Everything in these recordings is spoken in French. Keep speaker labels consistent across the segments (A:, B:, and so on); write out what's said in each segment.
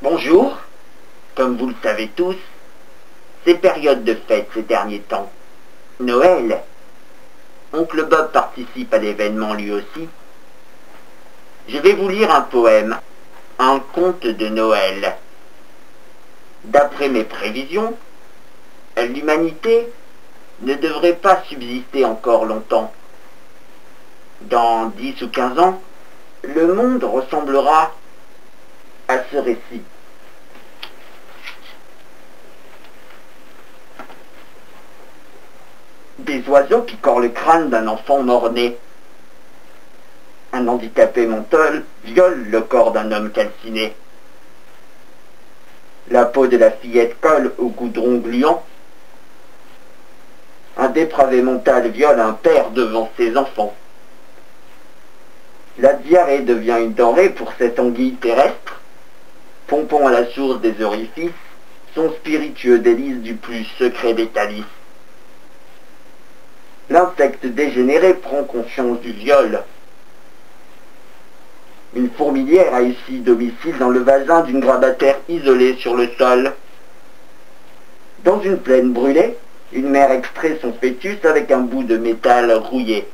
A: Bonjour, comme vous le savez tous, c'est période de fête ces derniers temps. Noël. Oncle Bob participe à l'événement lui aussi. Je vais vous lire un poème, un conte de Noël. D'après mes prévisions, l'humanité ne devrait pas subsister encore longtemps. Dans 10 ou 15 ans, le monde ressemblera à ce récit. Des oiseaux qui corent le crâne d'un enfant mort-né. Un handicapé mental viole le corps d'un homme calciné. La peau de la fillette colle au goudron gluant. Un dépravé mental viole un père devant ses enfants. La diarrhée devient une denrée pour cette anguille terrestre, pompant à la source des orifices son spiritueux délice du plus secret des calices. L'insecte dégénéré prend conscience du viol. Une fourmilière a ici domicile dans le vagin d'une grabataire isolée sur le sol. Dans une plaine brûlée, une mère extrait son fœtus avec un bout de métal rouillé.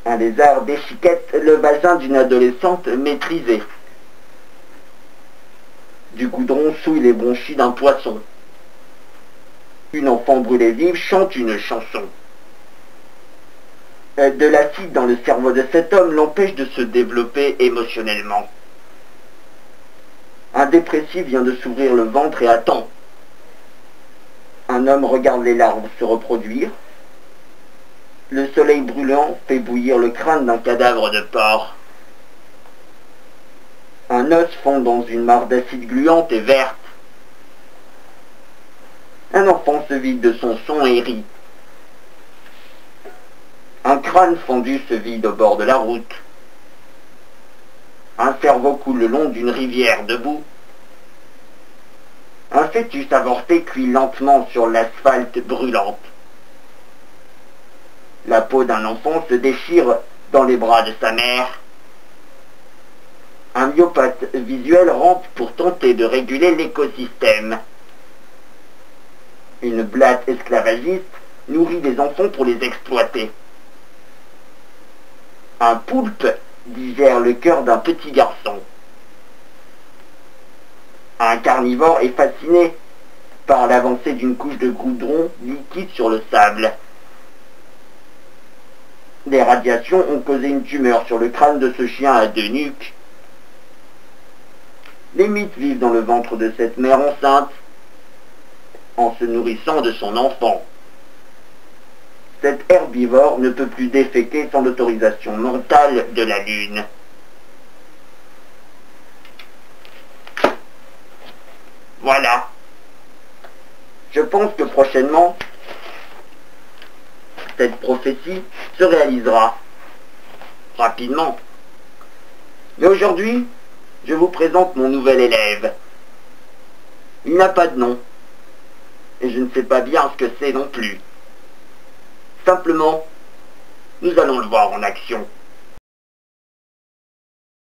A: Un lézard déchiquette le vagin d'une adolescente maîtrisée. Du goudron souille les bronchies d'un poisson. Une enfant brûlée vive chante une chanson. De l'acide dans le cerveau de cet homme l'empêche de se développer émotionnellement. Un dépressif vient de s'ouvrir le ventre et attend. Un homme regarde les larves se reproduire. Le soleil brûlant fait bouillir le crâne d'un cadavre de porc. Un os fond dans une mare d'acide gluante et verte. Un enfant se vide de son son et rit. Un crâne fendu se vide au bord de la route. Un cerveau coule le long d'une rivière debout. Un fœtus avorté cuit lentement sur l'asphalte brûlante. La peau d'un enfant se déchire dans les bras de sa mère. Un myopathe visuel rampe pour tenter de réguler l'écosystème. Une blatte esclavagiste nourrit des enfants pour les exploiter. Un poulpe digère le cœur d'un petit garçon. Un carnivore est fasciné par l'avancée d'une couche de goudron liquide sur le sable. Des radiations ont causé une tumeur sur le crâne de ce chien à 2 nuques. Les mythes vivent dans le ventre de cette mère enceinte, en se nourrissant de son enfant. Cet herbivore ne peut plus déféquer sans l'autorisation mentale de la lune. Voilà. Je pense que prochainement, cette prophétie se réalisera rapidement. Mais aujourd'hui, je vous présente mon nouvel élève. Il n'a pas de nom. Et je ne sais pas bien ce que c'est non plus. Simplement, nous allons le voir en action.